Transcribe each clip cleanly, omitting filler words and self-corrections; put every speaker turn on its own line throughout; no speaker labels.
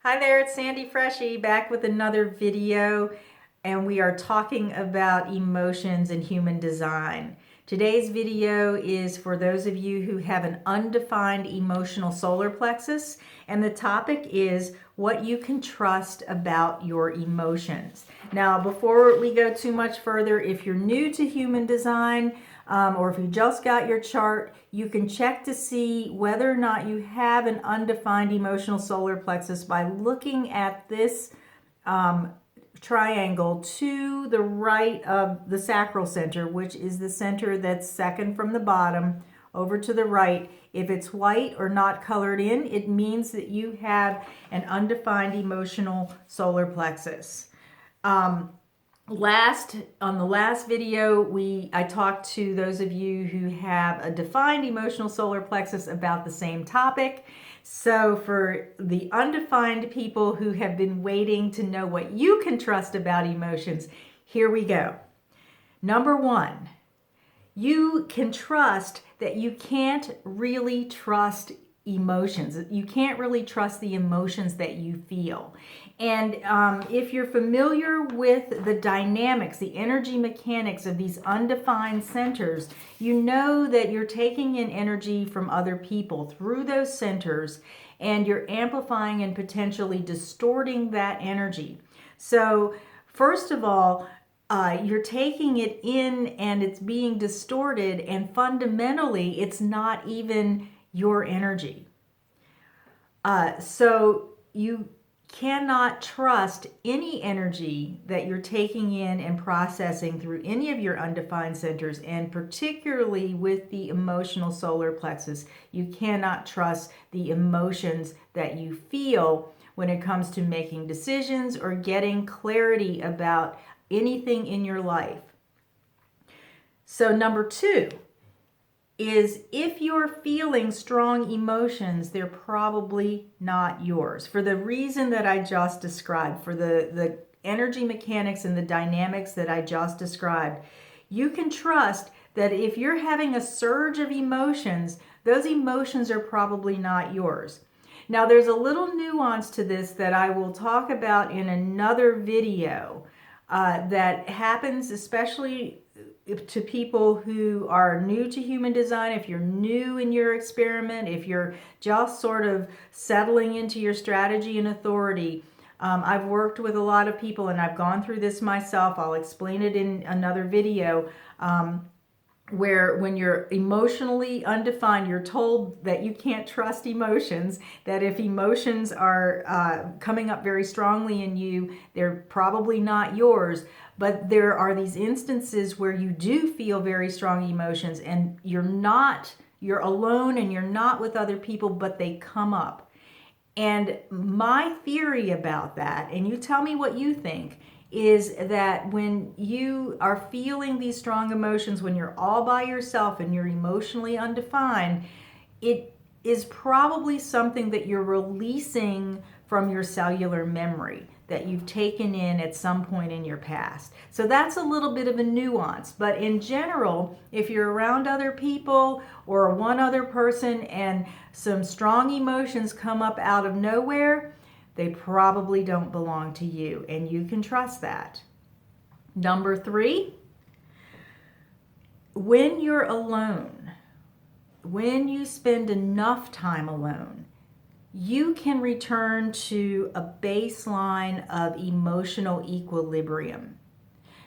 Hi there, it's Sandy Freshie back with another video, and we are talking about emotions and human design. Today's video is for those of you who have an undefined emotional solar plexus, and the topic is what you can trust about your emotions. Now, before we go too much further, if you're new to human design, or if you just got your chart, you can check to see whether or not you have an undefined emotional solar plexus by looking at this triangle to the right of the sacral center, which is the center that's second from the bottom over to the right. If it's white or not colored in, it means that you have an undefined emotional solar plexus. On the last video, I talked to those of you who have a defined emotional solar plexus about the same topic. So for the undefined people who have been waiting to know what you can trust about emotions, here we go. Number one, you can trust that you can't really trust emotions. You can't really trust the emotions that you feel. And if you're familiar with the dynamics, the energy mechanics of these undefined centers, you know that you're taking in energy from other people through those centers, and you're amplifying and potentially distorting that energy. So first of all, you're taking it in and it's being distorted, and fundamentally it's not even your energy. So you cannot trust any energy that you're taking in and processing through any of your undefined centers, and particularly with the emotional solar plexus, you cannot trust the emotions that you feel when it comes to making decisions or getting clarity about anything in your life. So number two is, if you're feeling strong emotions, they're probably not yours. For the reason that I just described, for the energy mechanics and the dynamics that I just described, you can trust that if you're having a surge of emotions, those emotions are probably not yours. Now, there's a little nuance to this that I will talk about in another video that happens especially to people who are new to human design. If you're new in your experiment, if you're just sort of settling into your strategy and authority, I've worked with a lot of people and I've gone through this myself. I'll explain it in another video. Where when you're emotionally undefined, you're told that you can't trust emotions, that if emotions are coming up very strongly in you, they're probably not yours. But there are these instances where you do feel very strong emotions and you're alone and you're not with other people, but they come up. And my theory about that, and you tell me what you think, is that when you are feeling these strong emotions, when you're all by yourself and you're emotionally undefined, it is probably something that you're releasing from your cellular memory that you've taken in at some point in your past. So that's a little bit of a nuance. But in general, if you're around other people or one other person and some strong emotions come up out of nowhere, they probably don't belong to you, and you can trust that. Number three, when you're alone, when you spend enough time alone, you can return to a baseline of emotional equilibrium.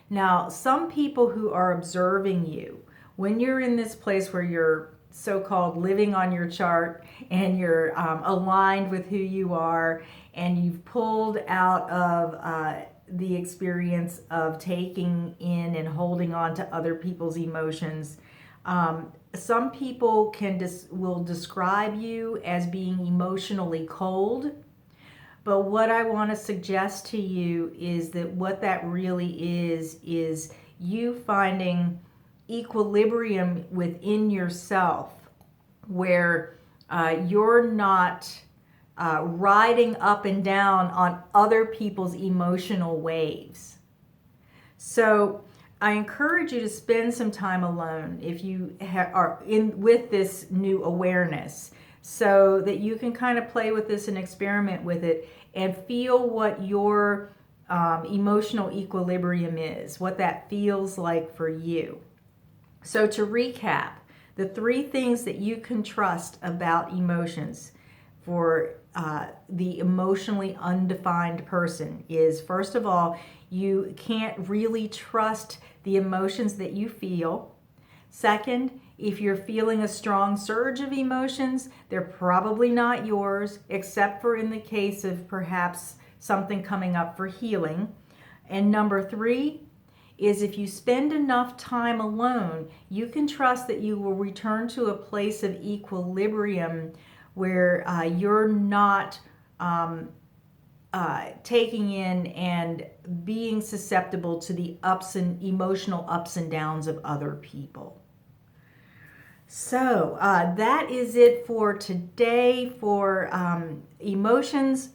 Now, some people who are observing you, when you're in this place where you're so-called living on your chart and you're aligned with who you are, and you've pulled out of the experience of taking in and holding on to other people's emotions, some people will describe you as being emotionally cold. But what I want to suggest to you is that what that really is you finding equilibrium within yourself, where you're not riding up and down on other people's emotional waves. So I encourage you to spend some time alone if you are in with this new awareness. so that you can kind of play with this and experiment with it and feel what your emotional equilibrium is, what that feels like for you. So to recap, the 3 things that you can trust about emotions for the emotionally undefined person is, first of all, you can't really trust the emotions that you feel. Second, if you're feeling a strong surge of emotions, they're probably not yours, except for in the case of perhaps something coming up for healing. And number 3 is, if you spend enough time alone, you can trust that you will return to a place of equilibrium where you're not taking in and being susceptible to the emotional ups and downs of other people. So that is it for today for emotions.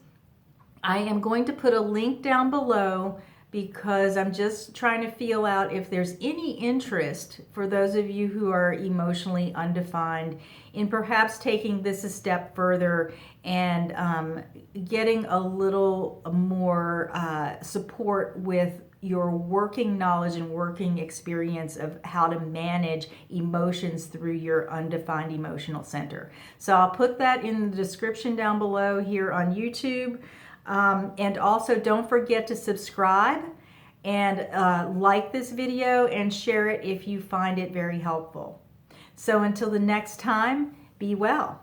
I am going to put a link down below because I'm just trying to feel out if there's any interest for those of you who are emotionally undefined in perhaps taking this a step further and getting a little more support with your working knowledge and working experience of how to manage emotions through your undefined emotional center. So I'll put that in the description down below here on YouTube. And also don't forget to subscribe and like this video and share it if you find it very helpful. So until the next time, be well.